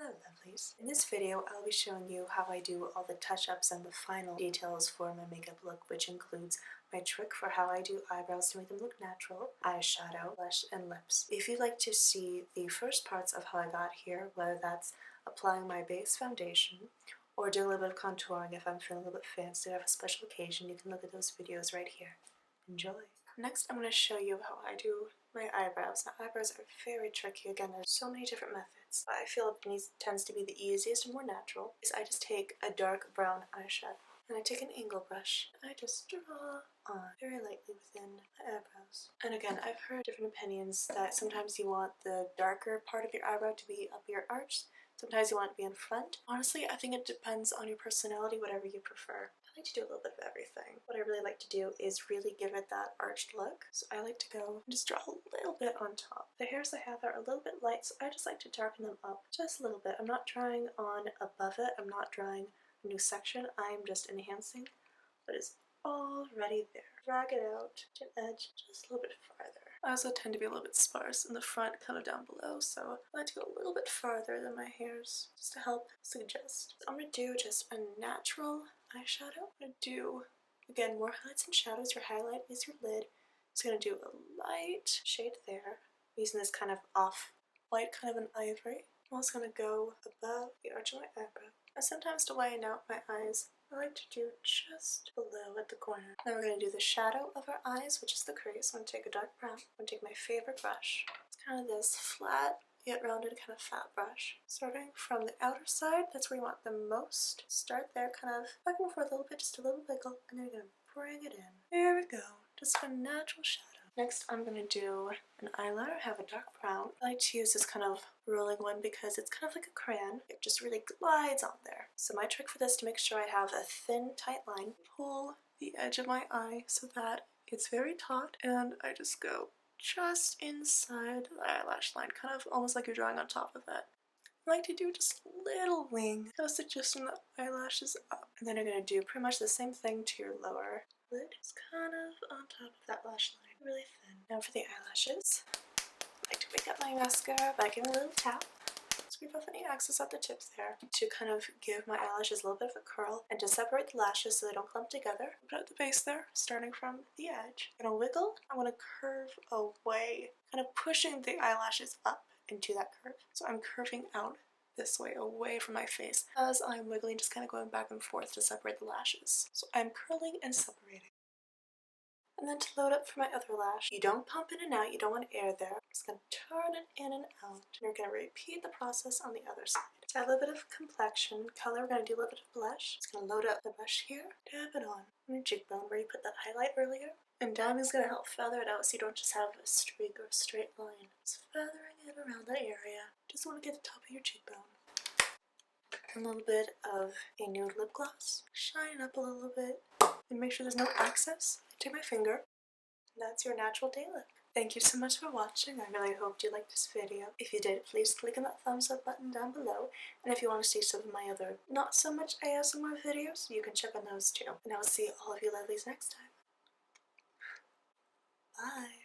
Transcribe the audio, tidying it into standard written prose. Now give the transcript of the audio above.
Hello lovelies. In this video I'll be showing you how I do all the touch-ups and the final details for my makeup look, which includes my trick for how I do eyebrows to make them look natural, eyeshadow, blush, and lips. If you'd like to see the first parts of how I got here, whether that's applying my base foundation or doing a little bit of contouring if I'm feeling a little bit fancy or have a special occasion, you can look at those videos right here. Enjoy! Next I'm going to show you how I do my eyebrows. Now eyebrows are very tricky. Again, there's so many different methods. I feel it tends to be the easiest and more natural is I just take a dark brown eyeshadow and I take an angle brush and I just draw on very lightly within my eyebrows. And again, I've heard different opinions that sometimes you want the darker part of your eyebrow to be up your arch, sometimes you want it to be in front. Honestly, I think it depends on your personality, whatever you prefer. I like to do a little bit of everything. What I really like to do is really give it that arched look. So I like to go and just draw a little bit on top. The hairs I have are a little bit light, so I just like to darken them up just a little bit. I'm not drawing on above it. I'm not drawing a new section. I'm just enhancing what is already there. Drag it out to an edge just a little bit farther. I also tend to be a little bit sparse in the front, kind of down below, so I like to go a little bit farther than my hairs just to help suggest. So I'm going to do just a natural eyeshadow. I'm going to do, again, more highlights and shadows. Your highlight is your lid. So I'm going to do a light shade there, using this kind of off-white, kind of an ivory. I'm also going to go above the arch of my eyebrow. And sometimes to lighten out my eyes, I like to do just below at the corner. Then we're going to do the shadow of our eyes, which is the crease. I'm going to take a dark brown. I'm going to take my favorite brush. It's kind of this flat yet rounded kind of fat brush. Starting from the outer side, that's where you want the most. Start there, kind of back and forth a little bit, just a little wiggle, and then you're going to bring it in. There we go. Just a natural shadow. Next, I'm going to do an eyeliner. I have a dark brown. I like to use this kind of rolling one because it's kind of like a crayon. It just really glides on there. So my trick for this, to make sure I have a thin, tight line, pull the edge of my eye so that it's very taut, and I just go just inside the eyelash line, kind of almost like you're drawing on top of it. I like to do just a little wing, just adjusting the eyelashes up. And then you're going to do pretty much the same thing to your lower lid. It's kind of on top of that lash line, really thin. Now for the eyelashes, I like to wake up my mascara by giving a little tap. Scrape off any excess at the tips there to kind of give my eyelashes a little bit of a curl and to separate the lashes so they don't clump together. Put at the base there, starting from the edge. I'm going to wiggle. I'm going to curve away, kind of pushing the eyelashes up into that curve. So I'm curving out this way, away from my face, as I'm wiggling, just kind of going back and forth to separate the lashes. So I'm curling and separating. And then to load up for my other lash, you don't pump in and out, you don't want air there. I'm just going to turn it in and out. And you're going to repeat the process on the other side. To add a little bit of complexion, color, we're going to do a little bit of blush. Just going to load up the brush here, dab it on your cheekbone where you put that highlight earlier. And dabbing is going to help feather it out so you don't just have a streak or a straight line. Just feathering it around that area. Just want to get the top of your cheekbone. A little bit of a nude lip gloss. Shine it up a little bit. And make sure there's no excess. Take my finger. And that's your natural day look. Thank you so much for watching. I really hoped you liked this video. If you did, please click on that thumbs up button down below. And if you want to see some of my other not so much ASMR videos, you can check on those too. And I will see all of you lovelies next time. Bye.